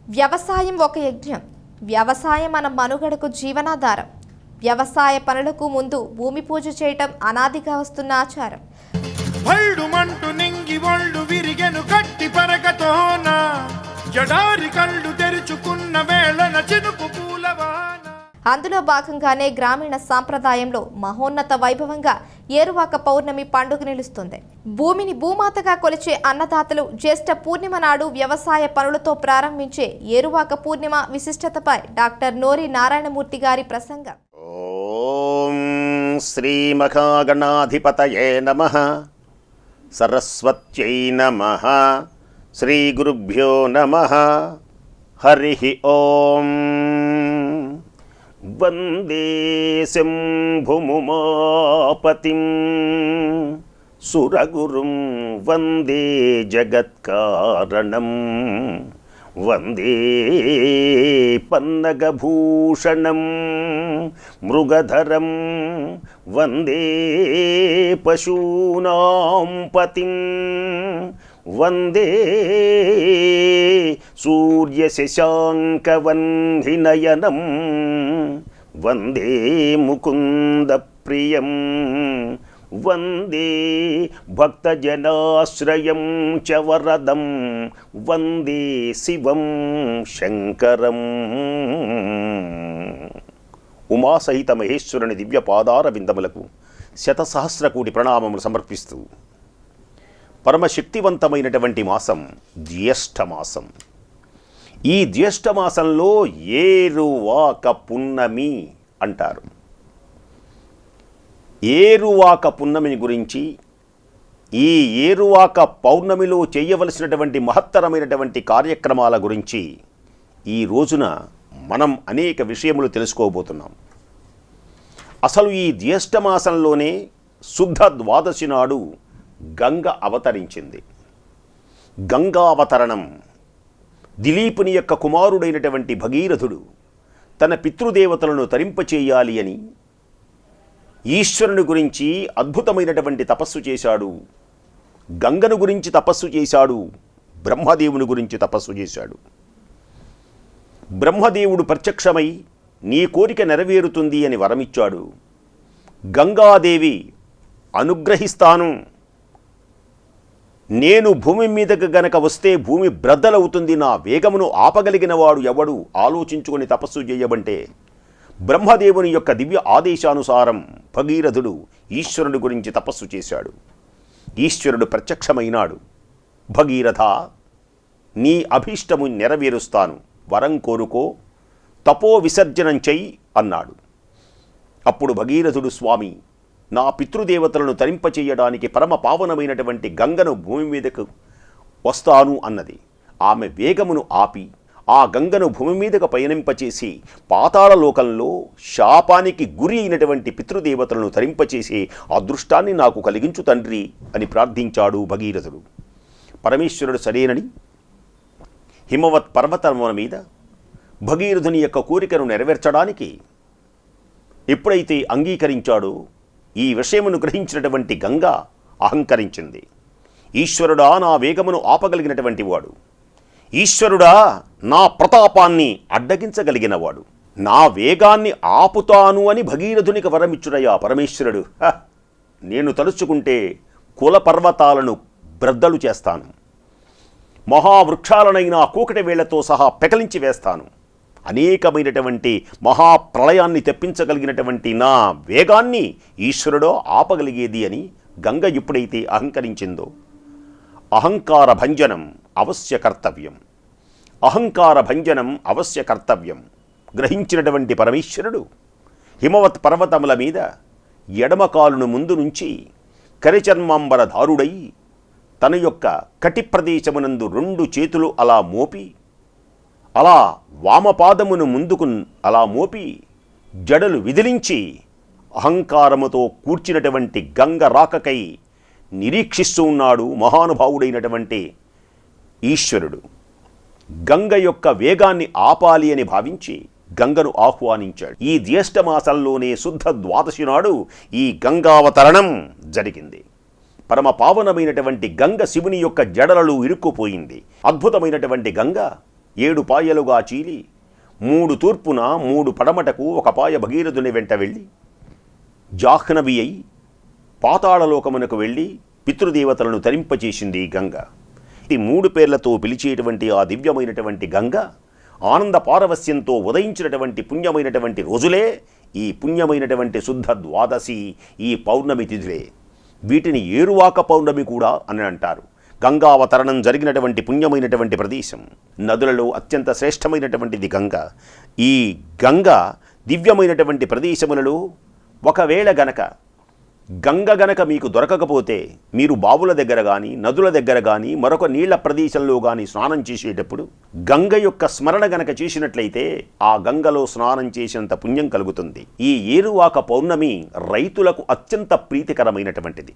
వ్యవసాయం ఒక యజ్ఞం. వ్యవసాయం మన మనుగడకు జీవనాధారం. వ్యవసాయ పనులకు ముందు భూమి పూజ చేయటం అనాదిగా వస్తున్న ఆచారం. భల్డుమంటూ నింగి ఒళ్ళు విరిగెను గట్టి పరగతోన జడారి కళ్ళు తెరుచుకున్న వేళన చినుకు పూలవాన. అందులో భాగంగానే గ్రామీణ సాంప్రదాయంలో మహోన్నత వైభవంగా ఏరువాక పౌర్ణమి పండుగ నిలుస్తుంది. భూమిని భూమాతగా కొలిచే అన్నదాతలు జ్యేష్ఠ పూర్ణిమ నాడు వ్యవసాయ పనులతో ప్రారంభించే ఏరువాక పూర్ణిమ విశిష్టతపై డాక్టర్ నోరి నారాయణమూర్తి గారి ప్రసంగం. ఓం శ్రీ మహాగణాధిపతయే నమః, సరస్వత్యై నమః, శ్రీ గురుభ్యో నమః. హరి ఓం. వందే శంభుముమాపతిం సురగురుం వందే జగత్కారణం వందే పన్నగభూషణం మృగధరం వందే పశూనాం పతిం వందే సూర్యశశాంకవన్నినయనం వందే ముకుందప్రియం వందే భక్తజనాశ్రయం చ వరదం వందే శివం శంకరం. ఉమాసహిత మహేశ్వరుని దివ్య పాదార విందములకు శతసహస్రకోటి ప్రణామములు సమర్పిస్తూ పరమశక్తివంతమైనటువంటి మాసం జ్యేష్ఠమాసం. ఈ జ్యేష్ఠమాసంలో ఏరువాక పున్నమి అంటారు. ఏరువాక పున్నమిని గురించి, ఈ ఏరువాక పౌర్ణమిలో చేయవలసినటువంటి మహత్తరమైనటువంటి కార్యక్రమాల గురించి ఈ రోజున మనం అనేక విషయములు తెలుసుకోబోతున్నాం. అసలు ఈ జ్యేష్ఠమాసంలోనే శుద్ధ ద్వాదశి నాడు గంగ అవతరించింది. గంగావతరణం. దిలీపుని యొక్క కుమారుడైనటువంటి భగీరథుడు తన పితృదేవతలను తరింపచేయాలి అని ఈశ్వరుని గురించి అద్భుతమైనటువంటి తపస్సు చేశాడు. గంగను గురించి తపస్సు చేశాడు. బ్రహ్మదేవుని గురించి తపస్సు చేశాడు. బ్రహ్మదేవుడు ప్రత్యక్షమై నీ కోరిక నెరవేరుతుంది అని వరమిచ్చాడు. గంగాదేవి అనుగ్రహిస్తాను, నేను భూమి మీదకు గనక వస్తే భూమి బ్రద్దలవుతుంది, నా వేగమును ఆపగలిగిన వాడు ఎవడు ఆలోచించుకొని తపస్సు చేయబంటే బ్రహ్మదేవుని యొక్క దివ్య ఆదేశానుసారం భగీరథుడు ఈశ్వరుడి గురించి తపస్సు చేశాడు. ఈశ్వరుడు ప్రత్యక్షమైనాడు. భగీరథ, నీ అభీష్టము నెరవేరుస్తాను, వరం కోరుకో, తపో విసర్జనం చెయ్యి అన్నాడు. అప్పుడు భగీరథుడు, స్వామి, నా పితృదేవతలను తరింపచేయడానికి పరమ పావనమైనటువంటి గంగను భూమి మీదకు వస్తాను అన్నది. ఆమె వేగమును ఆపి ఆ గంగను భూమి మీదకు పయనింపచేసి పాతాళలోకంలో శాపానికి గురి అయినటువంటి పితృదేవతలను తరింపచేసి అదృష్టాన్ని నాకు కలిగించు తండ్రి అని ప్రార్థించాడు భగీరథుడు. పరమేశ్వరుడు సరేనని హిమవత్ పర్వతముల మీద భగీరథుని యొక్క కోరికను నెరవేర్చడానికి ఎప్పుడైతే అంగీకరించాడో ఈ విషయమును గ్రహించినటువంటి గంగ అహంకరించింది. ఈశ్వరుడా, నా వేగమును ఆపగలిగినటువంటి వాడు, ఈశ్వరుడా, నా ప్రతాపాన్ని అడ్డగించగలిగినవాడు, నా వేగాన్ని ఆపుతాను అని భగీరథునికి వరమిచ్చుడయ్యా పరమేశ్వరుడు. నేను తలుచుకుంటే కుల పర్వతాలను బ్రద్దలు చేస్తాను, మహావృక్షాలనైనా కూకటి వేళ్లతో సహా పెకలించి వేస్తాను, అనేకమైనటువంటి మహాప్రళయాన్ని తెప్పించగలిగినటువంటి నా వేగాన్ని ఈశ్వరుడో ఆపగలిగేది అని గంగ ఎప్పుడైతే అహంకరించిందో, అహంకార భంజనం అవశ్య కర్తవ్యం, అహంకార భంజనం అవశ్య కర్తవ్యం గ్రహించినటువంటి పరమేశ్వరుడు హిమవత్ పర్వతముల మీద ఎడమ కాలును ముందు నుంచి కరిచర్మాంబరధారుడై తన యొక్క కటి ప్రదేశమునందు 2 చేతులు అలా మోపి, అలా వామపాదమును ముందుకు అలా మోపి జడలు విదిలించి అహంకారముతో కూర్చినటువంటి గంగ రాకకై నిరీక్షిస్తూ ఉన్నాడు మహానుభావుడైనటువంటి ఈశ్వరుడు. గంగ యొక్క వేగాన్ని ఆపాలి అని భావించి గంగను ఆహ్వానించాడు. ఈ జ్యేష్ఠమాసంలోనే శుద్ధ ద్వాదశి నాడు ఈ గంగావతరణం జరిగింది. పరమ పావనమైనటువంటి గంగ శివుని యొక్క జడలలో ఇరుక్కుపోయింది. అద్భుతమైనటువంటి గంగ ఏడు పాయలుగా చీలి 3 తూర్పున 3 పడమటకు ఒక పాయ భగీరథుని వెంట వెళ్ళి జాహ్నవి అయి పాతాళలోకమునకు వెళ్ళి పితృదేవతలను తరింపచేసింది గంగ. ఈ 3 పేర్లతో పిలిచేటువంటి ఆ దివ్యమైనటువంటి గంగ ఆనంద పారవస్యంతో ఉదయించినటువంటి పుణ్యమైనటువంటి రోజులే ఈ పుణ్యమైనటువంటి శుద్ధ ద్వాదశి, ఈ పౌర్ణమి తిథులే. వీటిని ఏరువాక పౌర్ణమి కూడా అని అంటారు. గంగావతరణం జరిగినటువంటి పుణ్యమైనటువంటి ప్రదేశం. నదులలో అత్యంత శ్రేష్టమైనటువంటిది గంగ. ఈ గంగ దివ్యమైనటువంటి ప్రదేశములలో ఒకవేళ గంగ మీకు దొరకకపోతే మీరు బావుల దగ్గర కానీ నదుల దగ్గర కానీ మరొక నీళ్ల ప్రదేశంలో కానీ స్నానం చేసేటప్పుడు గంగ యొక్క స్మరణ చేసినట్లయితే ఆ గంగలో స్నానం చేసినంత పుణ్యం కలుగుతుంది. ఈ ఏరువాక పౌర్ణమి రైతులకు అత్యంత ప్రీతికరమైనటువంటిది.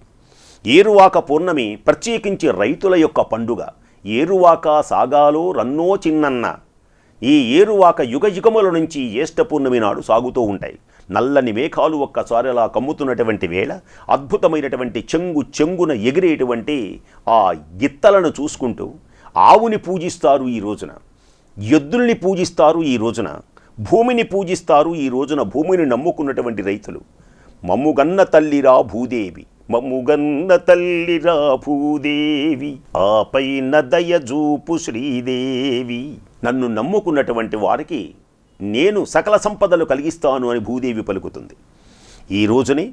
ఏరువాక పౌర్ణమి ప్రత్యేకించి రైతుల యొక్క పండుగ. ఏరువాక సాగాలో రన్నో చిన్నన్న. ఈ ఏరువాక యుగయుగముల నుంచి జ్యేష్ఠ పూర్ణమి నాడు సాగుతూ ఉంటాయి. నల్లని మేఘాలు ఒక్కసారి అలా కమ్ముతున్నటువంటి వేళ అద్భుతమైనటువంటి చెంగున ఎగిరేటువంటి ఆ గిత్తలను చూసుకుంటూ ఆవుని పూజిస్తారు ఈ రోజున, ఎద్దుల్ని పూజిస్తారు ఈ రోజున, భూమిని పూజిస్తారు ఈ రోజున. భూమిని నమ్ముకున్నటువంటి రైతులు మమ్ముగన్న తల్లిరా భూదేవి, మమ్ముగన్న తల్లిరా భూదేవి, ఆపైన దయజూపు శ్రీదేవి. నన్ను నమ్ముకున్నటువంటి వారికి నేను సకల సంపదలు కలిగిస్తాను అని భూదేవి పలుకుతుంది. ఈ రోజునే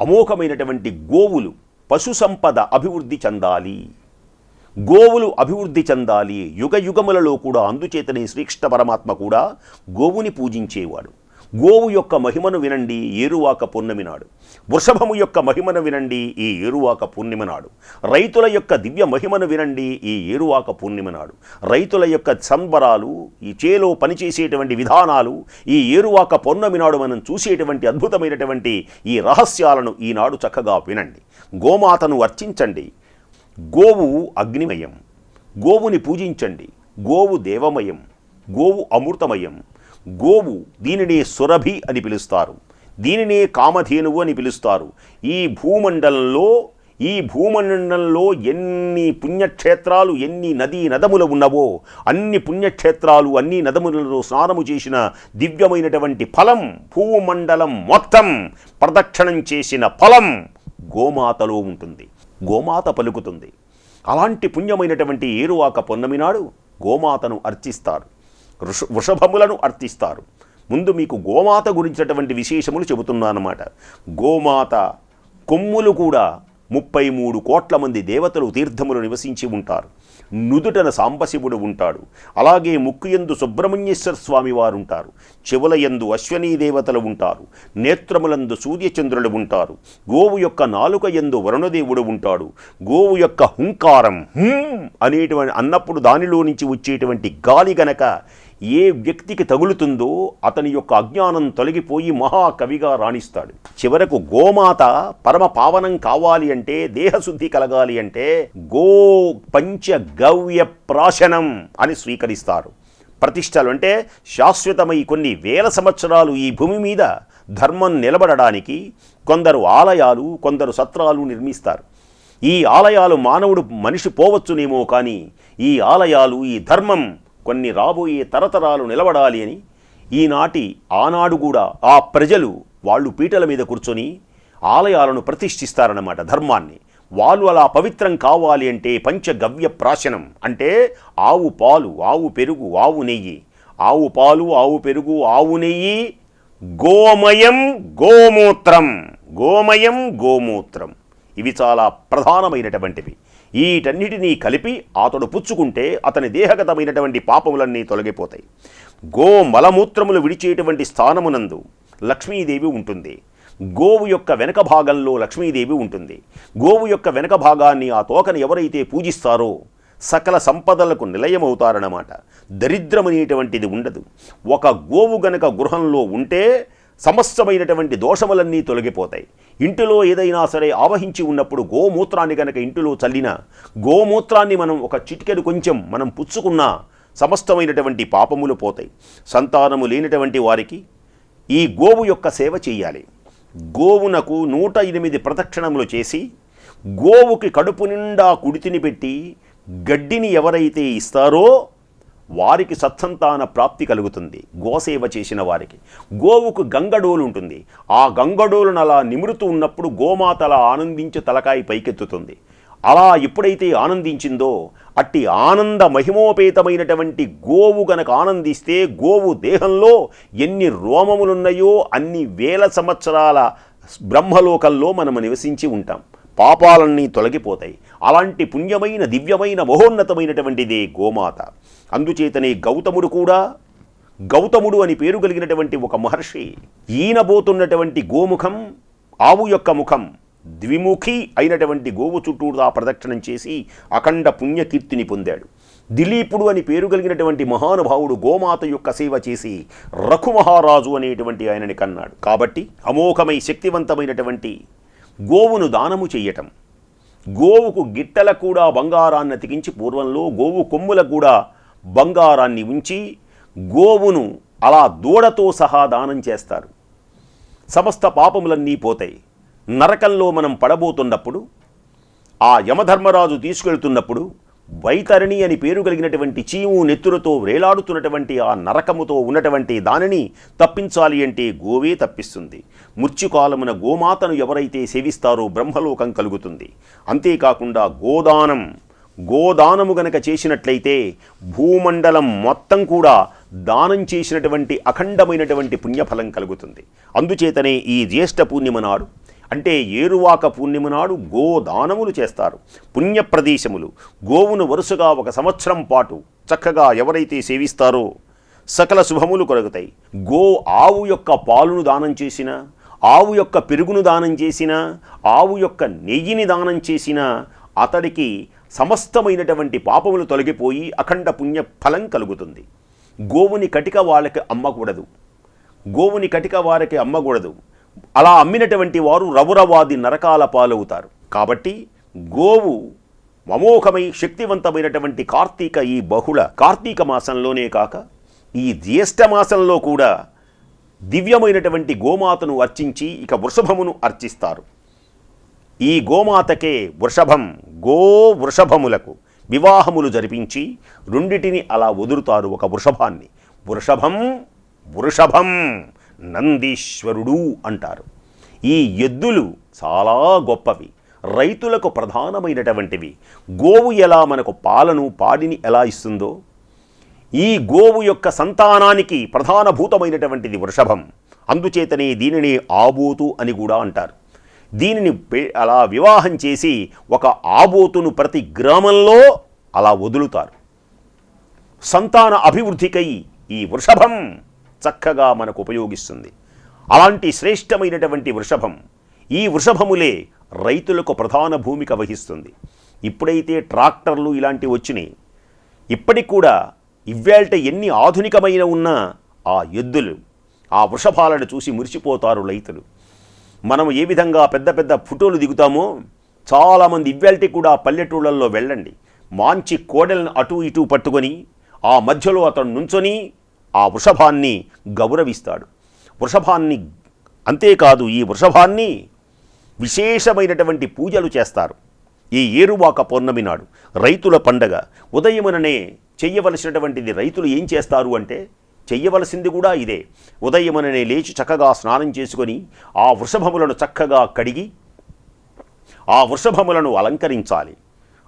అమోఘమైనటువంటి గోవులు పశు సంపద అభివృద్ధి చెందాలి, గోవులు అభివృద్ధి చెందాలి యుగయుగములలో కూడా. అందుచేతనే శ్రీకృష్ణ పరమాత్మ కూడా గోవుని పూజించేవాడు. గోవు యొక్క మహిమను వినండి ఏరువాక పూర్ణమి నాడు. వృషభము యొక్క మహిమను వినండి ఈ ఏరువాక పూర్ణిమ నాడు. రైతుల యొక్క దివ్య మహిమను వినండి ఈ ఏరువాక పూర్ణిమ నాడు. రైతుల యొక్క సంబరాలు, ఈ చేలో పనిచేసేటువంటి విధానాలు ఈ ఏరువాక పౌర్ణమి నాడు మనం చూసేటువంటి అద్భుతమైనటువంటి ఈ రహస్యాలను ఈనాడు చక్కగా వినండి. గోమాతను అర్చించండి. గోవు అగ్నిమయం, గోవుని పూజించండి. గోవు దేవమయం, గోవు అమృతమయం. గోవు దీనినే సురభి అని పిలుస్తారు, దీనినే కామధేనువు అని పిలుస్తారు. ఈ భూమండలంలో ఎన్ని పుణ్యక్షేత్రాలు, ఎన్ని నదీ నదములు ఉన్నవో అన్ని పుణ్యక్షేత్రాలు, అన్ని నదములలో స్నానము చేసిన దివ్యమైనటువంటి ఫలం, భూమండలం మొత్తం ప్రదక్షిణం చేసిన ఫలం గోమాతలో ఉంటుంది. గోమాత పలుకుతుంది. అలాంటి పుణ్యమైనటువంటి ఏరువాక పౌర్ణమి నాడు గోమాతను అర్చిస్తారు, వృషభములను అర్చిస్తారు. ముందు మీకు గోమాత గురించినటువంటి విశేషములు చెబుతున్నానన్నమాట. గోమాత కొమ్ములు కూడా 33 కోట్ల మంది దేవతలు తీర్థములు నివసించి ఉంటారు. నుదుటన సాంబశివుడు ఉంటాడు. అలాగే ముక్కుయందు సుబ్రహ్మణ్యేశ్వర స్వామి వారు ఉంటారు. చెవులయందు అశ్వనీ దేవతలు ఉంటారు. నేత్రములందు సూర్యచంద్రులు ఉంటారు. గోవు యొక్క నాలుక యందు వరుణదేవుడు ఉంటాడు. గోవు యొక్క హుంకారం అనేటువంటి అన్నప్పుడు దానిలో నుంచి వచ్చేటువంటి గాలి గనక ఏ వ్యక్తికి తగులుతుందో అతని యొక్క అజ్ఞానం తొలగిపోయి మహాకవిగా రాణిస్తాడు. చివరకు గోమాత పరమ పావనం కావాలి అంటే, దేహశుద్ధి కలగాలి అంటే గో పంచగవ్య ప్రాశనం అని స్వీకరిస్తారు. ప్రతిష్టలు అంటే శాశ్వతమై కొన్ని వేల సంవత్సరాలు ఈ భూమి మీద ధర్మం నిలబడడానికి కొందరు ఆలయాలు, కొందరు సత్రాలు నిర్మిస్తారు. ఈ ఆలయాలు మనిషి పోవచ్చునేమో కానీ ఈ ఆలయాలు, ఈ ధర్మం కొన్ని రాబోయే తరతరాలు నిలబడాలి అని ఆనాడు కూడా ఆ ప్రజలు వాళ్ళు పీటల మీద కూర్చొని ఆలయాలను ప్రతిష్ఠిస్తారన్నమాట. ధర్మాన్ని వాళ్ళు అలా పవిత్రం కావాలి అంటే పంచగవ్య ప్రాశనం అంటే ఆవు పాలు, ఆవు పెరుగు, ఆవు నెయ్యి. ఆవు పాలు, ఆవు పెరుగు, ఆవు నెయ్యి, గోమయం, గోమూత్రం. గోమయం, గోమూత్రం ఇవి చాలా ప్రధానమైనటువంటివి. వీటన్నిటినీ కలిపి అతడు పుచ్చుకుంటే అతని దేహగతమైనటువంటి పాపములన్నీ తొలగిపోతాయి. గో మలమూత్రములు విడిచేటువంటి స్థానమునందు లక్ష్మీదేవి ఉంటుంది. గోవు యొక్క వెనక భాగంలో లక్ష్మీదేవి ఉంటుంది. గోవు యొక్క వెనక భాగాన్ని, ఆ తోకను ఎవరైతే పూజిస్తారో సకల సంపదలకు నిలయమవుతారన్నమాట. దరిద్రమనేటువంటిది ఉండదు. ఒక గోవు గనక గృహంలో ఉంటే సమస్తమైనటువంటి దోషములన్నీ తొలగిపోతాయి. ఇంటిలో ఏదైనా సరే ఆవహించి ఉన్నప్పుడు గోమూత్రాన్ని కనుక ఇంటిలో చల్లిన, గోమూత్రాన్ని మనం ఒక చిటికెడు కొంచెం మనం పుచ్చుకున్నా సమస్తమైనటువంటి పాపములు పోతాయి. సంతానము లేనటువంటి వారికి ఈ గోవు యొక్క సేవ చేయాలి. గోవునకు 108 ప్రదక్షిణములు చేసి గోవుకి కడుపు నిండా కుడితిని పెట్టి గడ్డిని ఎవరైతే ఇస్తారో వారికి సత్సంతాన ప్రాప్తి కలుగుతుంది. గోసేవ చేసిన వారికి గోవుకు గంగడోలు ఉంటుంది. ఆ గంగడోలును అలా నిమురుతూ ఉన్నప్పుడు గోమాత అలా ఆనందించి తలకాయ పైకెత్తుతుంది. అలా ఎప్పుడైతే ఆనందించిందో అట్టి ఆనంద మహిమోపేతమైనటువంటి గోవు గనక ఆనందిస్తే గోవు దేహంలో ఎన్ని రోమములున్నాయో అన్ని వేల సంవత్సరాల బ్రహ్మలోకంలో మనము నివసించి ఉంటాం. పాపాలన్నీ తొలగిపోతాయి. అలాంటి పుణ్యమైన దివ్యమైన మహోన్నతమైనటువంటిదే గోమాత. అందుచేతనే గౌతముడు అని పేరు కలిగినటువంటి ఒక మహర్షి ఈనబోతున్నటువంటి గోముఖం, ఆవు యొక్క ముఖం ద్విముఖి అయినటువంటి గోవు చుట్టూరా ప్రదక్షిణం చేసి అఖండ పుణ్యకీర్తిని పొందాడు. దిలీపుడు అని పేరు కలిగినటువంటి మహానుభావుడు గోమాత యొక్క సేవ చేసి రఘుమహారాజు అనేటువంటి ఆయనని కన్నాడు. కాబట్టి అమోఘమై శక్తివంతమైనటువంటి గోవును దానము చెయ్యటం, గోవుకు గిట్టల కూడా బంగారాన్ని అతికించి పూర్వంలో గోవు కొమ్ముల కూడా బంగారాన్ని ఉంచి గోవును అలా దూడతో సహా దానం చేస్తారు. సమస్త పాపములన్నీ పోతాయి. నరకంలో మనం పడబోతున్నప్పుడు ఆ యమధర్మరాజు తీసుకెళ్తున్నప్పుడు వైతరణి అని పేరు కలిగినటువంటి చీము నెత్తులతో వేలాడుతున్నటువంటి ఆ నరకముతో ఉన్నటువంటి దానిని తప్పించాలి అంటే గోవే తప్పిస్తుంది. మృత్యుకాలమున గోమాతను ఎవరైతే సేవిస్తారో బ్రహ్మలోకం కలుగుతుంది. అంతేకాకుండా గోదానము గనక చేసినట్లయితే భూమండలం మొత్తం కూడా దానం చేసినటువంటి అఖండమైనటువంటి పుణ్యఫలం కలుగుతుంది. అందుచేతనే ఈ జ్యేష్ఠ పూర్ణిమ నాడు అంటే ఏరువాక పూర్ణిమ నాడు గోదానములు చేస్తారు. పుణ్యప్రదేశములు గోవును వరుసగా 1 సంవత్సరం పాటు చక్కగా ఎవరైతే సేవిస్తారో సకల శుభములు కలుగుతాయి. ఆవు యొక్క పాలును దానం చేసిన, ఆవు యొక్క పెరుగును దానం చేసిన, ఆవు యొక్క నెయ్యిని దానం చేసిన అతడికి సమస్తమైనటువంటి పాపములు తొలగిపోయి అఖండ పుణ్య ఫలం కలుగుతుంది. గోవుని కటిక వాళ్ళకి అమ్మకూడదు. అలా అమ్మినటువంటి వారు రవురవాది నరకాల పాలవుతారు. కాబట్టి గోవు అమోఘమై శక్తివంతమైనటువంటి ఈ బహుళ కార్తీక మాసంలోనే కాక ఈ జ్యేష్ఠ మాసంలో కూడా దివ్యమైనటువంటి గోమాతను అర్చించి ఇక వృషభమును అర్చిస్తారు. ఈ గోమాతకే వృషభములకు వివాహములు జరిపించి రెండిటిని అలా వదులుతారు. ఒక వృషభాన్ని వృషభం నందీశ్వరుడు అంటారు. ఈ ఎద్దులు చాలా గొప్పవి, రైతులకు ప్రధానమైనటువంటివి. గోవు ఎలా మనకు పాడిని ఎలా ఇస్తుందో ఈ గోవు యొక్క సంతానానికి ప్రధానభూతమైనటువంటిది వృషభం. అందుచేతనే దీనిని ఆబోతు అని కూడా అంటారు. దీనిని అలా వివాహం చేసి ఒక ఆబోతును ప్రతి గ్రామంలో అలా వదులుతారు. సంతాన అభివృద్ధికై ఈ వృషభం చక్కగా మనకు ఉపయోగిస్తుంది. అలాంటి శ్రేష్టమైనటువంటి వృషభం, ఈ వృషభములే రైతులకు ప్రధాన భూమిక వహిస్తుంది. ఇప్పుడైతే ట్రాక్టర్లు ఇలాంటివి వచ్చినాయి, ఇప్పటికి కూడా ఇవ్వేళ్ట ఎన్ని ఆధునికమైన ఉన్నా ఆ ఎద్దులు, ఆ వృషభాలను చూసి మురిసిపోతారు రైతులు. మనం ఏ విధంగా పెద్ద పెద్ద ఫోటోలు దిగుతామో చాలామంది ఇవ్వేళ్టి కూడా పల్లెటూళ్ళల్లో వెళ్ళండి, మంచి కోడెలను అటు ఇటు పట్టుకొని ఆ మధ్యలో అతను నుంచొని ఆ వృషభాన్ని గౌరవిస్తాడు. వృషభాన్ని అంతేకాదు, ఈ వృషభాన్ని విశేషమైనటువంటి పూజలు చేస్తారు. ఈ ఏరువాక పౌర్ణమి నాడు రైతుల పండగ ఉదయముననే చెయ్యవలసినటువంటిది. రైతులు ఏం చేస్తారు అంటే చెయ్యవలసింది కూడా ఇదే. ఉదయముననే లేచి చక్కగా స్నానం చేసుకొని ఆ వృషభములను చక్కగా కడిగి ఆ వృషభములను అలంకరించాలి.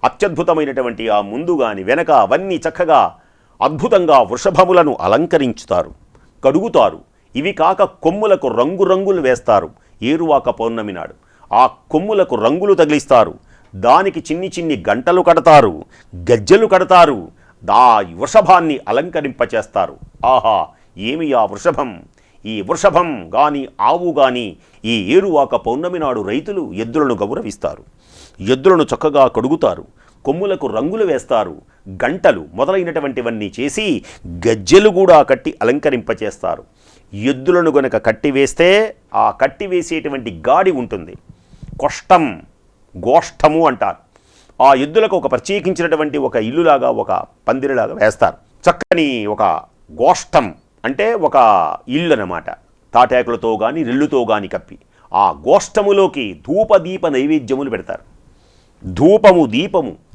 అత్యద్భుతమైనటువంటి ఆ ముందు గాని వెనక అవన్నీ చక్కగా అద్భుతంగా వృషభములను అలంకరించుతారు, కడుగుతారు. ఇవి కాక కొమ్ములకు రంగులు వేస్తారు. ఏరువాక పౌర్ణమి నాడు ఆ కొమ్ములకు రంగులు తగిలిస్తారు. దానికి చిన్ని గంటలు కడతారు, గజ్జెలు కడతారు. వృషభాన్ని అలంకరింపచేస్తారు. ఆహా, ఏమి ఆ వృషభం! ఈ వృషభం గాని ఆవు గాని ఈ ఏరువాక పౌర్ణమి నాడు రైతులు ఎద్దులను గౌరవిస్తారు. ఎద్దులను చక్కగా కడుగుతారు, కొమ్ములకు రంగులు వేస్తారు, గంటలు మొదలైనటువంటివన్నీ చేసి గజ్జెలు కూడా కట్టి అలంకరింపచేస్తారు. ఎద్దులను గనక కట్టివేస్తే ఆ కట్టివేసేటువంటి గాడి ఉంటుంది, గోష్టము అంటారు. ఆ ఎద్దులకు ఒక ప్రత్యేకించినటువంటి ఒక ఇల్లులాగా, ఒక పందిరిలాగా వేస్తారు. చక్కని ఒక గోష్టం అంటే ఒక ఇల్లు అన్నమాట. తాటాకులతో కానీ రెల్లుతో కానీ కప్పి ఆ గోష్టములోకి ధూపదీప నైవేద్యములు పెడతారు.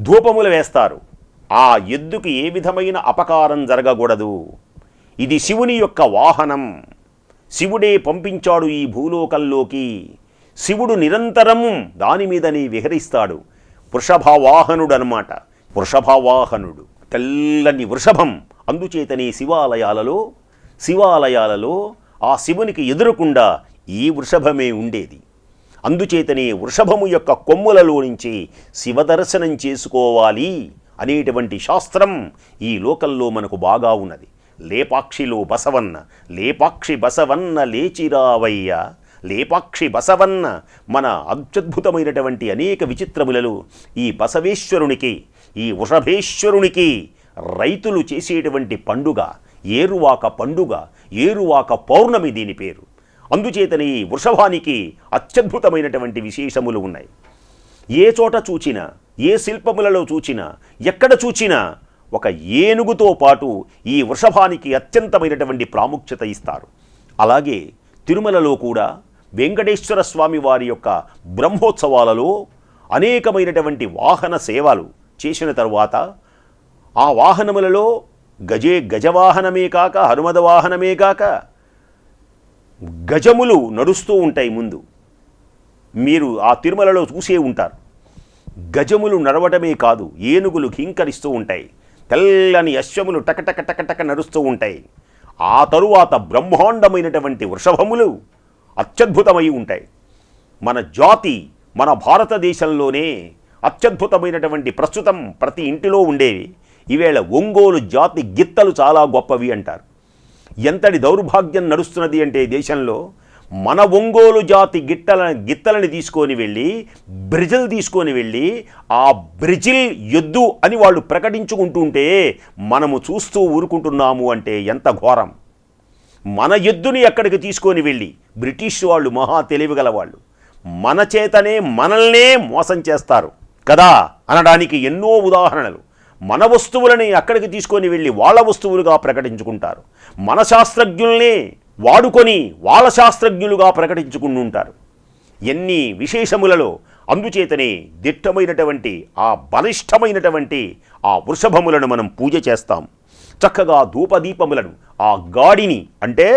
ధూపములు వేస్తారు. ఆ ఎద్దుకు ఏ విధమైన అపకారం జరగకూడదు. ఇది శివుని యొక్క వాహనం. శివుడే పంపించాడు ఈ భూలోకంలోకి. శివుడు నిరంతరం దాని మీదనే విహరిస్తాడు. వృషభవాహనుడు అన్నమాట. వృషభవాహనుడు తెల్లని వృషభం. అందుచేతనే శివాలయాలలో ఆ శివునికి ఎదురుకుండా ఈ వృషభమే ఉండేది. అందుచేతనే వృషభము యొక్క కొమ్ములలో నుంచి శివదర్శనం చేసుకోవాలి అనేటువంటి శాస్త్రం ఈ లోకంలో మనకు బాగా ఉన్నది. లేపాక్షిలో బసవన్న, లేపాక్షి బసవన్న లేచిరావయ్య, లేపాక్షి బసవన్న. మన అత్యద్భుతమైనటువంటి అనేక విచిత్రములలో ఈ బసవేశ్వరునికి, ఈ వృషభేశ్వరునికి రైతులు చేసేటువంటి పండుగ ఏరువాక పండుగ, ఏరువాక పౌర్ణమి దీని పేరు. అందుచేతనే ఈ వృషభానికి అత్యద్భుతమైనటువంటి విశేషములు ఉన్నాయి. ఏ చోట చూచినా, ఏ శిల్పములలో చూచినా, ఎక్కడ చూచినా ఒక ఏనుగుతో పాటు ఈ వృషభానికి అత్యంతమైనటువంటి ప్రాముఖ్యత ఇస్తారు. అలాగే తిరుమలలో కూడా వెంకటేశ్వర స్వామి వారి యొక్క బ్రహ్మోత్సవాలలో అనేకమైనటువంటి వాహన సేవలు చేసిన తరువాత ఆ వాహనములలో గజవాహనమే కాక, హనుమద వాహనమే కాక గజములు నడుస్తూ ఉంటాయి. ముందు మీరు ఆ తిరుమలలో చూసే ఉంటారు. గజములు నడవటమే కాదు, ఏనుగులు ఘీంకరిస్తూ ఉంటాయి. తెల్లని అశ్వములు టకటక టకటక నడుస్తూ ఉంటాయి. ఆ తరువాత బ్రహ్మాండమైనటువంటి వృషభములు అత్యద్భుతమై ఉంటాయి. మన జాతి, మన భారతదేశంలోనే అత్యద్భుతమైనటువంటి ప్రస్తుతం ప్రతి ఇంటిలో ఉండేవి. ఈవేళ ఒంగోలు జాతి గిత్తలు చాలా గొప్పవి అంటారు. ఎంతటి దౌర్భాగ్యం నడుస్తున్నది అంటే దేశంలో మన ఒంగోలు జాతి గిత్తలని తీసుకొని వెళ్ళి బ్రెజిల్ తీసుకొని వెళ్ళి ఆ బ్రెజిల్ ఎద్దు అని వాళ్ళు ప్రకటించుకుంటుంటే మనము చూస్తూ ఊరుకుంటున్నాము అంటే ఎంత ఘోరం. మన ఎద్దుని ఎక్కడికి తీసుకొని వెళ్ళి బ్రిటిష్ వాళ్ళు మహా తెలివిగల వాళ్ళు మన చేతనే మనల్నే మోసం చేస్తారు కదా అనడానికి ఎన్నో ఉదాహరణలు. మన వస్తువులని అక్కడికి తీసుకొని వెళ్ళి వాళ్ళ వస్తువులుగా ప్రకటించుకుంటారు. మన శాస్త్రజ్ఞుల్నే వాడుకొని వాళ్ళ శాస్త్రజ్ఞులుగా ప్రకటించుకుంటుంటారు. ఎన్ని విశేషములలో. అందుచేతనే దిట్టమైనటువంటి ఆ బలిష్టమైనటువంటి ఆ వృషభములను మనం పూజ చేస్తాం. చక్కగా ధూపదీపములను, ఆ గాడిని అంటే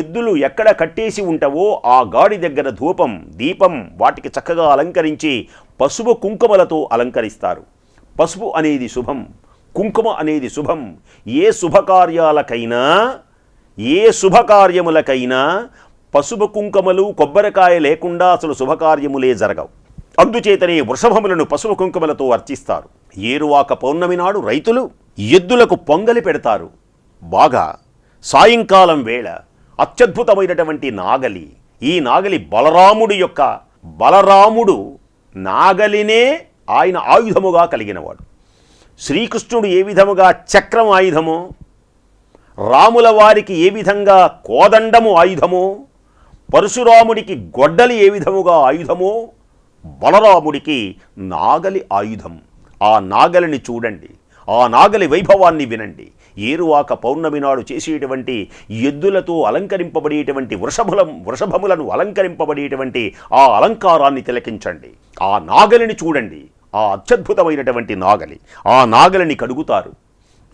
ఎద్దులు ఎక్కడ కట్టేసి ఉంటావో ఆ గాడి దగ్గర ధూపం, దీపం వాటికి చక్కగా అలంకరించి పసుపు కుంకుమలతో అలంకరిస్తారు. పసుపు అనేది శుభం, కుంకుమ అనేది శుభం. ఏ శుభకార్యములకైనా పసుపు కుంకుమలు కొబ్బరికాయ లేకుండా అసలు శుభకార్యములే జరగవు. అందుచేతనే వృషభములను పసుపు కుంకుమలతో అర్చిస్తారు. ఏరువాక పౌర్ణమి నాడు రైతులు ఎద్దులకు పొంగలి పెడతారు. బాగా సాయంకాలం వేళ అత్యద్భుతమైనటువంటి నాగలి. ఈ నాగలి బలరాముడు నాగలినే ఆయన ఆయుధముగా కలిగినవాడు. శ్రీకృష్ణుడు ఏ విధముగా చక్రం ఆయుధమో, రాముల వారికి ఏ విధంగా కోదండము ఆయుధమో, పరశురాముడికి గొడ్డలి ఏ విధముగా ఆయుధమో, బలరాముడికి నాగలి ఆయుధం. ఆ నాగలిని చూడండి, ఆ నాగలి వైభవాన్ని వినండి. ఏరువాక పౌర్ణమి నాడు చేసేటువంటి ఎద్దులతో అలంకరింపబడేటువంటి వృషభములను అలంకరింపబడేటువంటి ఆ అలంకారాన్ని తిలకించండి. ఆ నాగలిని చూడండి, ఆ అత్యద్భుతమైనటువంటి నాగలి. ఆ నాగలిని కడుగుతారు,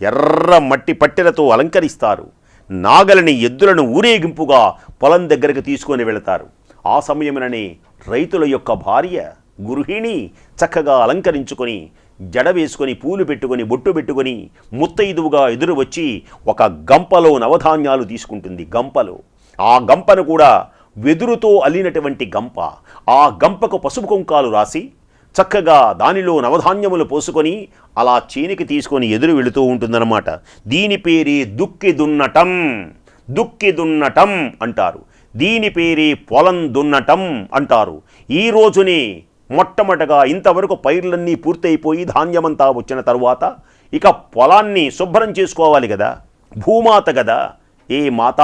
ఎర్ర మట్టి పట్టెలతో అలంకరిస్తారు. నాగలిని ఎద్దులను ఊరేగింపుగా పొలం దగ్గరకు తీసుకొని వెళతారు. ఆ సమయముననే రైతుల యొక్క భార్య గృహిణి చక్కగా అలంకరించుకొని జడ వేసుకొని పూలు పెట్టుకొని బొట్టు పెట్టుకొని ముత్తైదువుగా ఎదురు వచ్చి ఒక గంపలో నవధాన్యాలు తీసుకుంటుంది. గంపలో ఆ గంపను కూడా వెదురుతో అల్లినటువంటి గంప. ఆ గంపకు పసుపు కుంకాలు రాసి చక్కగా దానిలో నవధాన్యములు పోసుకొని అలా చేనికి తీసుకొని ఎదురు వెళుతూ ఉంటుందన్నమాట. దీని పేరే దుక్కి దున్నటం అంటారు. దీని పేరే పొలం దున్నటం అంటారు. ఈ రోజునే మొట్టమొదటగా ఇంతవరకు పైర్లన్నీ పూర్తయిపోయి ధాన్యమంతా వచ్చిన తరువాత ఇక పొలాన్ని శుభ్రం చేసుకోవాలి కదా. భూమాత కదా, ఏ మాత,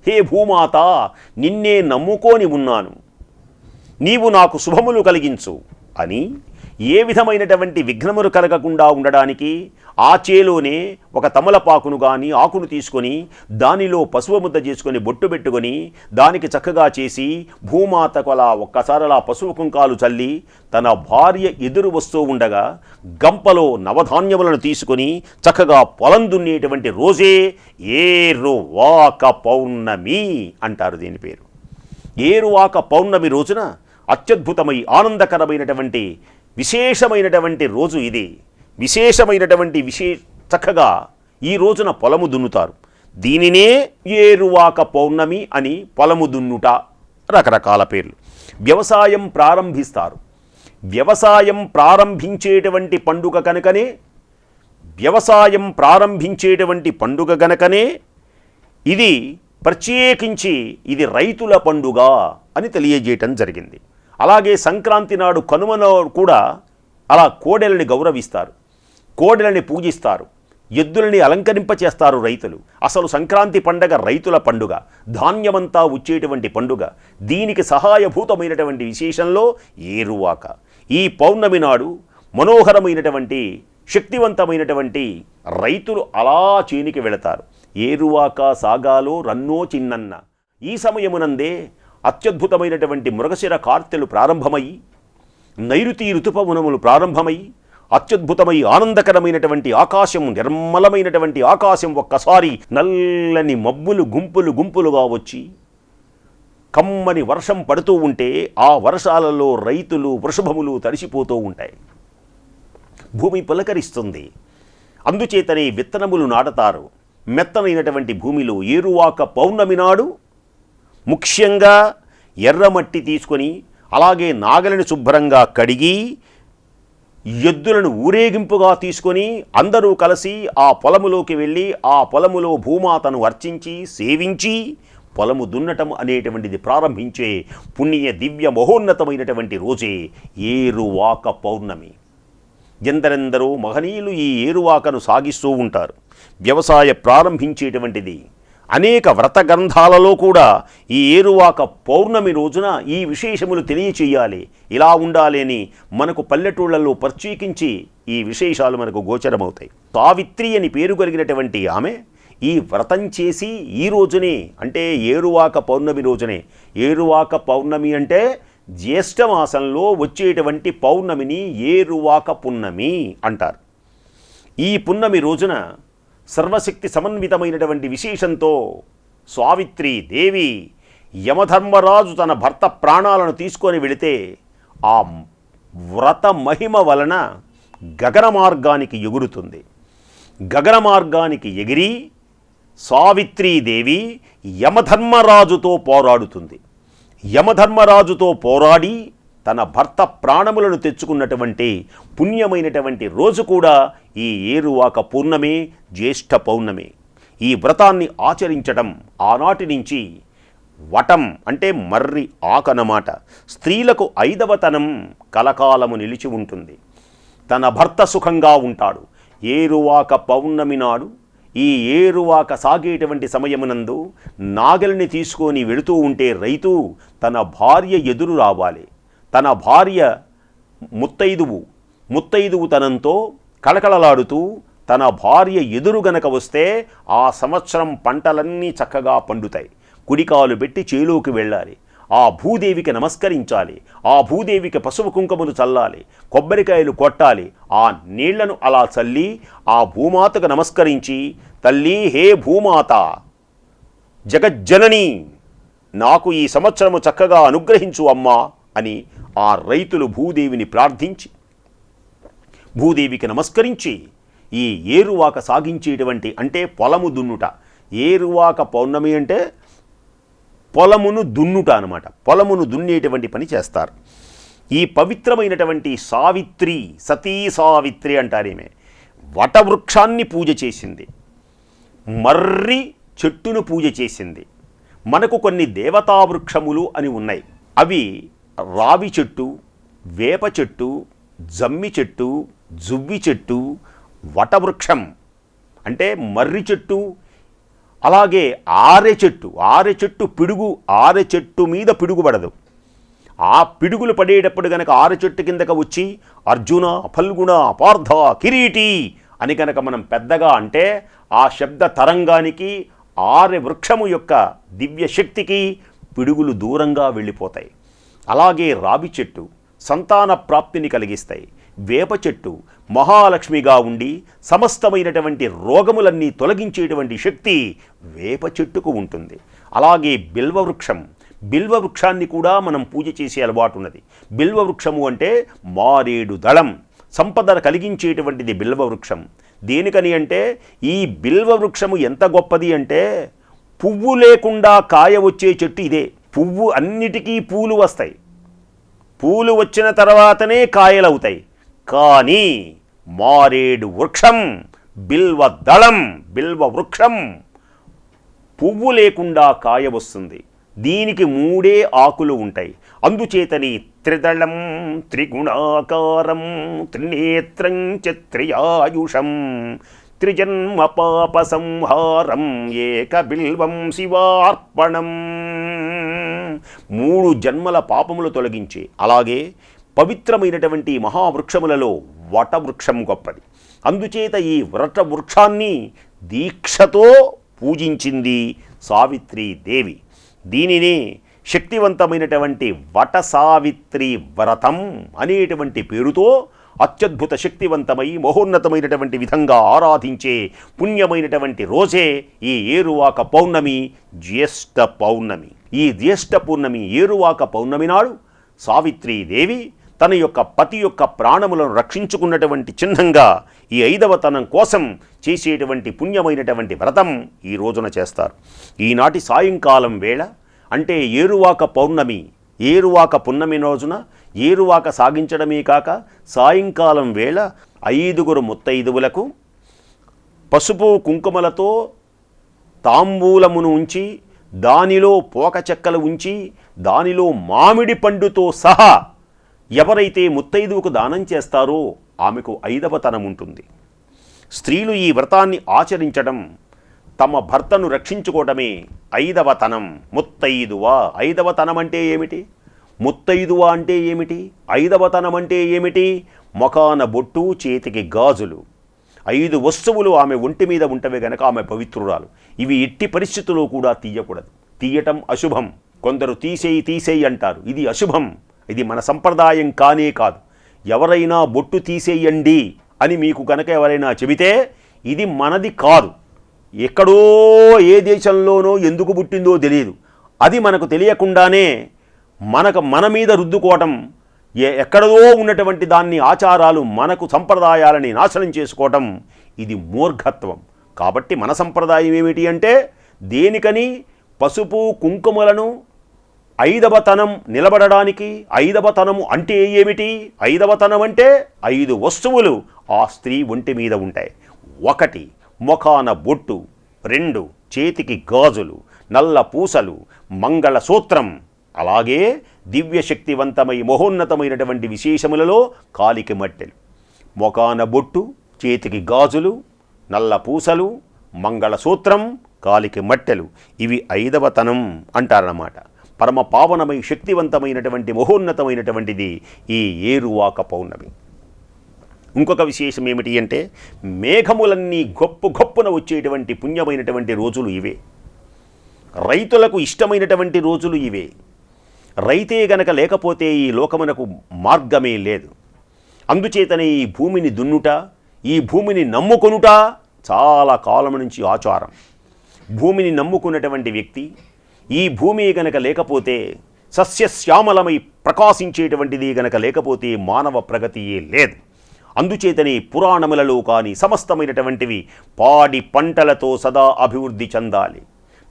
హే భూమాత, నిన్నే నమ్ముకొని ఉన్నాను, నీవు నాకు శుభములు కలిగించు అని ఏ విధమైనటువంటి విఘ్నములు కలగకుండా ఉండడానికి ఆ చేలోనే ఒక తమలపాకును కానీ ఆకును తీసుకొని దానిలో పసుపు ముద్ద చేసుకొని బొట్టు పెట్టుకొని దానికి చక్కగా చేసి భూమాతకు అలా ఒక్కసారి అలా పసుపు కుంకాలు చల్లి తన భార్య ఎదురు వస్తూ ఉండగా గంపలో నవధాన్యములను తీసుకొని చక్కగా పొలం దున్నేటువంటి రోజే ఏరువాక పౌర్ణమి అంటారు దీని పేరు. ఏరువాక పౌర్ణమి రోజున అత్యద్భుతమై ఆనందకరమైనటువంటి విశేషమైనటువంటి రోజు ఇది. విశేషమైనటువంటి చక్కగా ఈ రోజున పొలము దున్నుతారు. దీనినే ఏరువాక పౌర్ణమి అని పొలము దున్నుట రకరకాల పేర్లు. వ్యవసాయం ప్రారంభిస్తారు. వ్యవసాయం ప్రారంభించేటువంటి పండుగ కనుకనే ఇది ప్రత్యేకించి ఇది రైతుల పండుగ అని తెలియజేయటం జరిగింది. అలాగే సంక్రాంతి నాడు కనుమలో కూడా అలా కోడెలని గౌరవిస్తారు, కోడెలని పూజిస్తారు, ఎద్దులని అలంకరింపచేస్తారు రైతులు. అసలు సంక్రాంతి పండగ రైతుల పండుగ, ధాన్యమంతా వచ్చేటువంటి పండుగ. దీనికి సహాయభూతమైనటువంటి విశేషంలో ఏరువాక. ఈ పౌర్ణమి నాడు మనోహరమైనటువంటి శక్తివంతమైనటువంటి రైతులు అలా చేనికి వెళతారు. ఏరువాక సాగాలో రన్నో చిన్నన్న. ఈ సమయమునందే అత్యద్భుతమైనటువంటి మృగశిర కార్తెలు ప్రారంభమై నైరుతి ఋతుపవనములు ప్రారంభమై అత్యద్భుతమై ఆనందకరమైనటువంటి ఆకాశం, నిర్మలమైనటువంటి ఆకాశం ఒక్కసారి నల్లని మబ్బులు గుంపులుగా వచ్చి కమ్మని వర్షం పడుతూ ఉంటే ఆ వర్షాలలో రైతులు వృషభములు తడిసిపోతూ ఉంటాయి. భూమి పులకరిస్తుంది. అందుచేతనే విత్తనములు నాటతారు. మెత్తనైనటువంటి భూమిలో ఏరువాక పౌర్ణమి నాడు ముఖ్యంగా ఎర్రమట్టి తీసుకొని అలాగే నాగలిని శుభ్రంగా కడిగి ఎద్దులను ఊరేగింపుగా తీసుకొని అందరూ కలిసి ఆ పొలములోకి వెళ్ళి ఆ పొలములో భూమాతను అర్చించి సేవించి పొలము దున్నటం అనేటువంటిది ప్రారంభించే పుణ్య దివ్య మహోన్నతమైనటువంటి రోజే ఏరువాక పౌర్ణమి. ఎందరెందరో మహనీయులు ఈ ఏరువాకను సాగిస్తూ ఉంటారు. వ్యవసాయ ప్రారంభించేటువంటిది అనేక వ్రత గ్రంథాలలో కూడా ఈ ఏరువాక పౌర్ణమి రోజున ఈ విశేషములు తెలియచేయాలి, ఇలా ఉండాలి అని మనకు పల్లెటూళ్లలో ప్రత్యేకించి ఈ విశేషాలు మనకు గోచరమవుతాయి. సావిత్రి అని పేరు కలిగినటువంటి ఆమె ఈ వ్రతం చేసి ఈ రోజునే అంటే ఏరువాక పౌర్ణమి రోజునే, ఏరువాక పౌర్ణమి అంటే జ్యేష్ఠమాసంలో వచ్చేటువంటి పౌర్ణమిని ఏరువాక పున్నమి అంటారు. ఈ పున్నమి రోజున సర్వశక్తి సమన్వితమైనటువంటి విశేషంతో సావిత్రి దేవి యమధర్మరాజు తన భర్త ప్రాణాలను తీసుకొని వెళితే ఆ వ్రత మహిమ వలన గగన మార్గానికి ఎగురుతుంది. గగన మార్గానికి ఎగిరి సావిత్రీదేవి యమధర్మరాజుతో పోరాడుతుంది. యమధర్మరాజుతో పోరాడి తన భర్త ప్రాణములను తెచ్చుకున్నటువంటి పుణ్యమైనటువంటి రోజు కూడా ఈ ఏరువాక పౌర్ణమి, జ్యేష్ఠ పౌర్ణమి. ఈ వ్రతాన్ని ఆచరించడం ఆనాటి నుంచి వటం అంటే మర్రి ఆకనమాట స్త్రీలకు 5వతనం కలకాలము నిలిచి ఉంటుంది. తన భర్త సుఖంగా ఉంటాడు. ఏరువాక పౌర్ణమి నాడు ఈ ఏరువాక సాగేటువంటి సమయమునందు నాగలిని తీసుకొని వెళుతూ ఉంటే రైతు తన భార్య ఎదురు రావాలి. తన భార్య ముత్తైదువుతనంతో కళకళలాడుతూ తన భార్య ఎదురు గనక వస్తే ఆ సంవత్సరం పంటలన్నీ చక్కగా పండుతాయి. కుడికాలు పెట్టి చేలోకి వెళ్ళాలి. ఆ భూదేవికి నమస్కరించాలి. ఆ భూదేవికి పసుపు కుంకుమలు చల్లాలి, కొబ్బరికాయలు కొట్టాలి. ఆ నీళ్లను అలా చల్లి ఆ భూమాతకు నమస్కరించి, తల్లి హే భూమాత జగజ్జనని, నాకు ఈ సంవత్సరము చక్కగా అనుగ్రహించు అమ్మా అని ఆ రైతులు భూదేవిని ప్రార్థించి భూదేవికి నమస్కరించి ఈ ఏరువాక సాగించేటువంటి అంటే పొలము దున్నుట. ఏరువాక పౌర్ణమి అంటే పొలమును దున్నుట అనమాట. పొలమును దున్నేటువంటి పని చేస్తారు. ఈ పవిత్రమైనటువంటి సావిత్రి, సతీ సావిత్రి అంటారేమే, వటవృక్షాన్ని పూజ చేసింది, మర్రి చెట్టును పూజ చేసింది. మనకు కొన్ని దేవతా వృక్షములు అని ఉన్నాయి. అవి రావి చెట్టు, వేప చెట్టు, జమ్మి చెట్టు, జువ్వి చెట్టు, వటవృక్షం అంటే మర్రి చెట్టు, అలాగే ఆరె చెట్టు. ఆరె చెట్టు పిడుగు, ఆరె చెట్టు మీద పిడుగు పడదు. ఆ పిడుగులు పడేటప్పుడు కనుక ఆరె చెట్టు కిందకు వచ్చి అర్జున, ఫల్గుణ, పార్థ, కిరీటి అని కనుక మనం పెద్దగా అంటే ఆ శబ్ద తరంగానికి ఆర్య వృక్షము యొక్క దివ్య శక్తికి పిడుగులు దూరంగా వెళ్ళిపోతాయి. అలాగే రావి చెట్టు సంతాన ప్రాప్తిని కలిగిస్తాయి. వేప చెట్టు మహాలక్ష్మిగా ఉండి సమస్తమైనటువంటి రోగములన్నీ తొలగించేటువంటి శక్తి వేప చెట్టుకు ఉంటుంది. అలాగే బిల్వవృక్షం, బిల్వవృక్షాన్ని కూడా మనం పూజ చేసే అలవాటు ఉన్నది. బిల్వవృక్షము అంటే మారేడు దళం, సంపద కలిగించేటువంటిది బిల్వవృక్షం. దేనికని అంటే ఈ బిల్వవృక్షము ఎంత గొప్పది అంటే పువ్వు లేకుండా కాయ వచ్చే చెట్టు ఇదే. పువ్వు అన్నిటికీ పూలు వస్తాయి, పూలు వచ్చిన తర్వాతనే కాయలవుతాయి. కానీ మారేడు వృక్షం, బిల్వ దళం, బిల్వ వృక్షం పువ్వు లేకుండా కాయ వస్తుంది. దీనికి 3 ఆకులు ఉంటాయి. అందుచేతని త్రిదళం త్రిగుణాకారం త్రినేత్రం చ త్రియాయుషం త్రిజన్మ పాప సంహారం ఏక బిల్వం శివార్పణం. 3 జన్మల పాపములు తొలగించే అలాగే పవిత్రమైనటువంటి మహావృక్షములలో వటవృక్షం గొప్పది. అందుచేత ఈ వటవృక్షాన్ని దీక్షతో పూజించింది సావిత్రీ దేవి. దీనిని శక్తివంతమైనటువంటి వట సావిత్రి వ్రతం అనేటువంటి పేరుతో అత్యద్భుత శక్తివంతమై మహోన్నతమైనటువంటి విధంగా ఆరాధించే పుణ్యమైనటువంటి రోజే ఈ ఏరువాక పౌర్ణమి, జ్యేష్ఠ పౌర్ణమి. ఈ జ్యేష్ఠ పౌర్ణమి ఏరువాక పౌర్ణమి నాడు సావిత్రీదేవి తన యొక్క పతి యొక్క ప్రాణములను రక్షించుకున్నటువంటి చిహ్నంగా ఈ 5వ తనం కోసం చేసేటువంటి పుణ్యమైనటువంటి వ్రతం ఈ రోజున చేస్తారు. ఈనాటి సాయంకాలం వేళ అంటే ఏరువాక పౌర్ణమి, ఏరువాక పున్నమి రోజున ఏరువాక సాగించడమే కాక సాయంకాలం వేళ 5 ముత్తైదువులకు పసుపు కుంకుమలతో తాంబూలమును ఉంచి దానిలో పోక చెక్కలు ఉంచి దానిలో మామిడి పండుతో సహా ఎవరైతే ముత్తైదువుకు దానం చేస్తారో ఆమెకు 5వ తనం ఉంటుంది. స్త్రీలు ఈ వ్రతాన్ని ఆచరించడం తమ భర్తను రక్షించుకోవటమే 5వ తనం. ముత్తైదువ 5వ తనం అంటే ఏమిటి? ముత్తైదువ అంటే ఏమిటి? 5వ తనం అంటే ఏమిటి? మొఖాన బొట్టు, చేతికి గాజులు, 5 వస్తువులు ఆమె ఒంటి మీద ఉంటవే గనక ఆమె పవిత్రురాలు. ఇవి ఎట్టి పరిస్థితుల్లో కూడా తీయకూడదు. తీయటం అశుభం. కొందరు తీసేయి అంటారు. ఇది అశుభం. ఇది మన సంప్రదాయం కానే కాదు. ఎవరైనా బొట్టు తీసేయండి అని మీకు కనుక ఎవరైనా చెబితే ఇది మనది కాదు. ఎక్కడో ఏ దేశంలోనో ఎందుకు పుట్టిందో తెలియదు. అది మనకు తెలియకుండానే మన మీద రుద్దుకోవటం, ఎక్కడో ఉన్నటువంటి దాన్ని ఆచారాలు మనకు సంప్రదాయాలని నాశనం చేసుకోవటం ఇది మూర్ఘత్వం. కాబట్టి మన సంప్రదాయం ఏమిటి అంటే దేనికని పసుపు కుంకుమలను 5వ తనం నిలబడడానికి 5వ తనము అంటే ఏమిటి? 5వ తనం అంటే 5 వస్తువులు ఆ స్త్రీ ఒంటి మీద ఉంటాయి. 1 మొఖాన బొట్టు, 2 చేతికి గాజులు, నల్ల పూసలు, మంగళసూత్రం, అలాగే దివ్యశక్తివంతమై మహోన్నతమైనటువంటి విశేషములలో కాలికి మట్టెలు. మొఖాన బొట్టు, చేతికి గాజులు, నల్ల పూసలు, మంగళసూత్రం, కాలికి మట్టెలు, ఇవి 5వ తనం అంటారన్నమాట. పరమ పావనమై శక్తివంతమైనటువంటి మహోన్నతమైనటువంటిది ఈ ఏరువాక పౌర్ణమి. ఇంకొక విశేషం ఏమిటి అంటే మేఘములన్నీ గొప్పున వచ్చేటువంటి పుణ్యమైనటువంటి రోజులు ఇవే. రైతులకు ఇష్టమైనటువంటి రోజులు ఇవే. రైతే గనక లేకపోతే ఈ లోకమునకు మార్గమే లేదు. అందుచేతనే ఈ భూమిని దున్నుట, ఈ భూమిని నమ్ముకొనుట చాలా కాలం నుంచి ఆచారం. భూమిని నమ్ముకున్నటువంటి వ్యక్తి ఈ భూమి గనక లేకపోతే, సస్యశ్యామలమై ప్రకాశించేటువంటిది గనక లేకపోతే మానవ ప్రగతియే లేదు. అందుచేతనే పురాణములలో కానీ సమస్తమైనటువంటివి పాడి పంటలతో సదా అభివృద్ధి చెందాలి.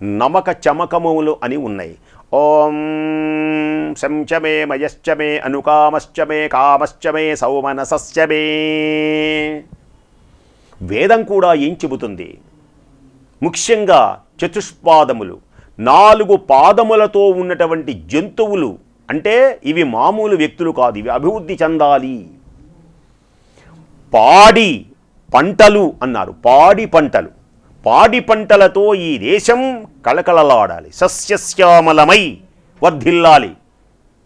నమక చమకములు అని ఉన్నాయి. ఓం శంచమే మయశ్చమే అనుకామశ్చమే కామశ్చమే సౌమనసశ్చమే. వేదం కూడా ఏం చెబుతుంది? ముఖ్యంగా చతుష్పాదములు, 4 పాదములతో ఉన్నటువంటి జంతువులు, అంటే ఇవి మామూలు వ్యక్తులు కాదు, ఇవి అభివృద్ధి చెందాలి. పాడి పంటలు అన్నారు. పాడి పంటలతో ఈ దేశం కళకళలాడాలి, సస్యశ్యామలమై వర్ధిల్లాలి.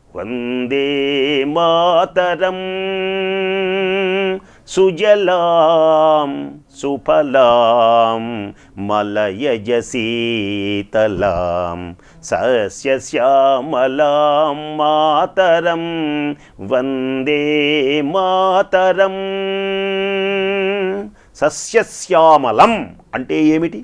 వందే మాతరం సుజలాం సుఫలాం మలయజ శీతలాం సస్యశ్యామలాం మాతరం వందే మాతరం. సస్యశ్యామలం అంటే ఏమిటి?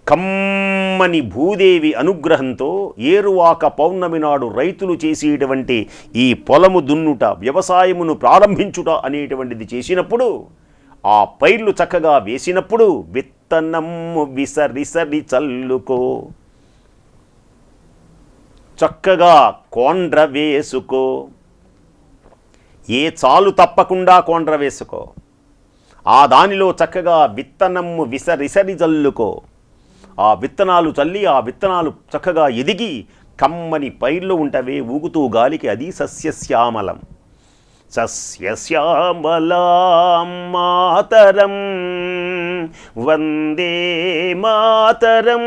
కమ్మని భూదేవి అనుగ్రహంతో ఏరువాక పౌర్ణమి నాడు రైతులు చేసేటువంటి ఈ పొలము దున్నుట, వ్యవసాయమును ప్రారంభించుట అనేటువంటిది చేసినప్పుడు, ఆ పైర్లు చక్కగా వేసినప్పుడు విత్తనము విసరిసరి చల్లుకో, చక్కగా కోండ్ర వేసుకో, ఏ చాలు తప్పకుండా కోండ్ర వేసుకో, ఆ దానిలో చక్కగా విత్తనము విసరిసరి చల్లుకో. ఆ విత్తనాలు చల్లి ఆ విత్తనాలు చక్కగా ఎదిగి కమ్మని పైర్లు ఉంటవే ఊగుతూ గాలికి, అది సస్యశ్యామలం. సస్యశ్యామలాం మాతరం వందే మాతరం.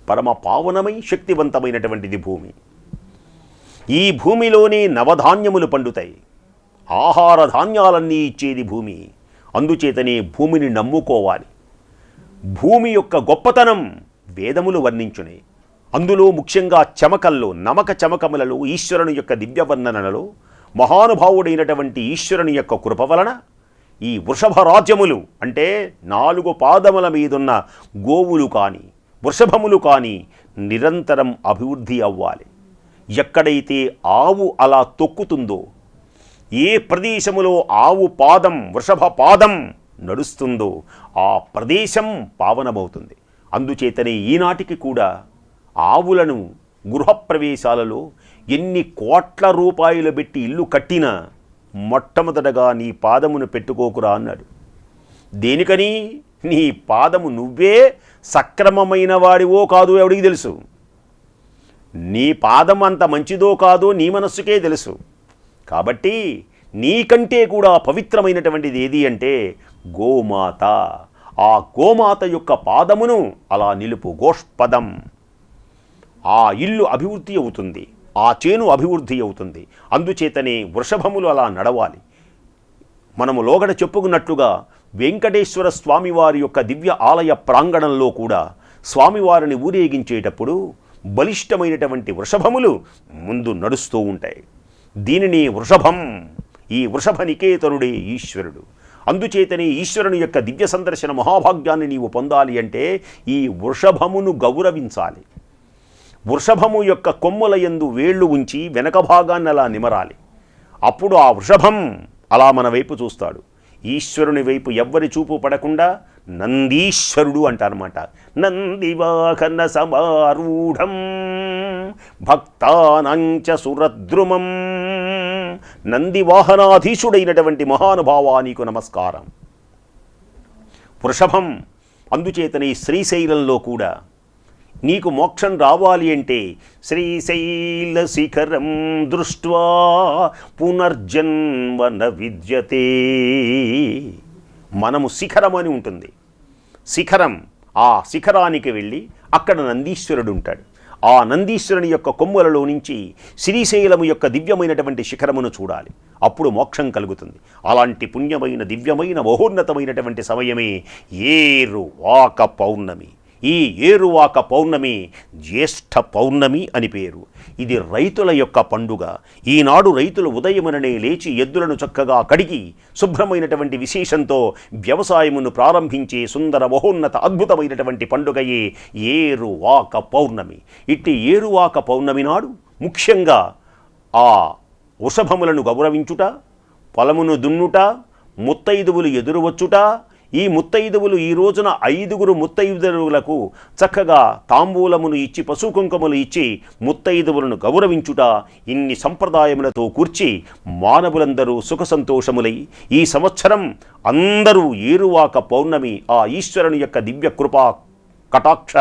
పరమ పావనమై శక్తివంతమైనటువంటిది భూమి. ఈ భూమిలోనే నవధాన్యములు పండుతాయి. ఆహార ధాన్యాలన్నీ ఇచ్చేది భూమి. అందుచేతనే భూమిని నమ్ముకోవాలి. భూమి యొక్క గొప్పతనం వేదములు వర్ణించునే. అందులో ముఖ్యంగా చమకల్లో, నమక చమకములలో ఈశ్వరుని యొక్క దివ్య వర్ణనలలో మహానుభావుడైనటువంటి ఈశ్వరుని యొక్క కృప వలన ఈ వృషభ రాజ్యములు అంటే 4 పాదముల మీదున్న గోవులు కానీ వృషభములు కానీ నిరంతరం అభివృద్ధి అవ్వాలి. ఎక్కడైతే ఆవు అలా తొక్కుతుందో, ఏ ప్రదేశములో ఆవు పాదం, వృషభ పాదం నడుస్తుందో ఆ ప్రదేశం పావనమవుతుంది. అందుచేతనే ఈనాటికి కూడా ఆవులను గృహప్రవేశాలలో ఎన్ని కోట్ల రూపాయలు పెట్టి ఇల్లు కట్టినా మొట్టమొదటగా నీ పాదమును పెట్టుకోకురా అన్నాడు. దేనికని? నీ పాదము నువ్వే సక్రమమైన వాడివో కాదో ఎవడికి తెలుసు. నీ పాదం అంత మంచిదో కాదో నీ మనస్సుకే తెలుసు. కాబట్టి నీకంటే కూడా పవిత్రమైనటువంటిది ఏది అంటే గోమాత. ఆ గోమాత యొక్క పాదమును అలా నిలుపు. గోష్పదం. ఆ ఇల్లు అభివృద్ధి అవుతుంది, ఆ చేను అభివృద్ధి అవుతుంది. అందుచేతనే వృషభములు అలా నడవాలి. మనము లోగడ చెప్పుకున్నట్లుగా వెంకటేశ్వర స్వామివారి యొక్క దివ్య ఆలయ ప్రాంగణంలో కూడా స్వామివారిని ఊరేగించేటప్పుడు బలిష్టమైనటువంటి వృషభములు ముందు నడుస్తూ ఉంటాయి. దీనిని వృషభం. ఈ వృషభ నికేతనుడే ఈశ్వరుడు. అందుచేతనే ఈశ్వరుని యొక్క దివ్య సందర్శన మహాభాగ్యాన్ని నీవు పొందాలి అంటే ఈ వృషభమును గౌరవించాలి. వృషభము యొక్క కొమ్ముల యందు వేళ్ళు ఉంచి వెనక భాగాన్ని అలా నిమరాలి. అప్పుడు ఆ వృషభం అలా మన వైపు చూస్తాడు. ఈశ్వరుని వైపు ఎవ్వరి చూపు పడకుండా నందీశ్వరుడు అంటారన్నమాట. నందివాహన సమారూఢం భక్తానాంచ సురద్రుమం. నందివాహనాధీశుడైనటువంటి మహానుభావా నీకు నమస్కారం. వృషభం. అందుచేతనే శ్రీశైలంలో కూడా నీకు మోక్షం రావాలి అంటే శ్రీశైల శిఖరం దృష్ట్వా పునర్జన్మ న విద్యతే. మనము శిఖరం అని ఉంటుంది. శిఖరం. ఆ శిఖరానికి వెళ్ళి అక్కడ నందీశ్వరుడు ఉంటాడు. ఆ నందీశ్వరుని యొక్క కొమ్ములలో నుంచి శ్రీశైలము యొక్క దివ్యమైనటువంటి శిఖరమును చూడాలి. అప్పుడు మోక్షం కలుగుతుంది. అలాంటి పుణ్యమైన దివ్యమైన మహోన్నతమైనటువంటి సమయమే ఏరువాక పౌర్ణమి. ఈ ఏరువాక పౌర్ణమి జ్యేష్ఠ పౌర్ణమి అని పేరు. ఇది రైతుల యొక్క పండుగ. ఈనాడు రైతులు ఉదయముననే లేచి ఎద్దులను చక్కగా కడిగి శుభ్రమైనటువంటి విశేషంతో వ్యవసాయమును ప్రారంభించే సుందర మహోన్నత అద్భుతమైనటువంటి పండుగయే ఏరువాక పౌర్ణమి. ఇట్టి ఏరువాక పౌర్ణమి నాడు ముఖ్యంగా ఆ వృషభములను గౌరవించుట, పొలమును దున్నుట, ముత్తైదువులు ఎదురువచ్చుట. ఈ ముత్తైదువులు ఈ రోజున 5 ముత్తైదువులకు చక్కగా తాంబూలమును ఇచ్చి పశు కుంకుమలు ఇచ్చి ముత్తైదువులను గౌరవించుట. ఇన్ని సంప్రదాయములతో కూర్చి మానవులందరూ సుఖ సంతోషములై ఈ సంవత్సరం అందరూ ఏరువాక పౌర్ణమి ఆ ఈశ్వరుని యొక్క దివ్య కృపా కటాక్ష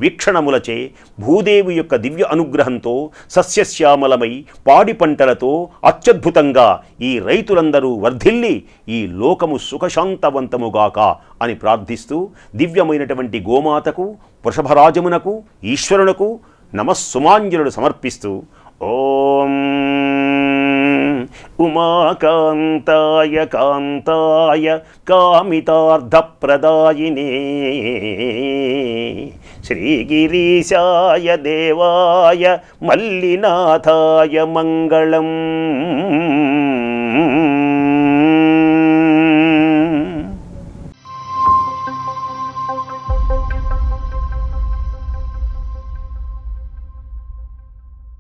వీక్షణములచే భూదేవి యొక్క దివ్య అనుగ్రహంతో సస్యశ్యామలమై పాడి పంటలతో అత్యద్భుతంగా ఈ రైతులందరూ వర్ధిల్లి ఈ లోకము సుఖశాంతవంతముగాక అని ప్రార్థిస్తూ దివ్యమైనటువంటి గోమాతకు, వృషభరాజమునకు, ఈశ్వరునకు నమస్సుమాంజలుడు సమర్పిస్తూ ఓం ఉమాకాంతాయ కాంతాయ కామితార్థప్రదాయినే శ్రీగిరీశాయ దేవాయ మల్లినాథాయ మంగళం.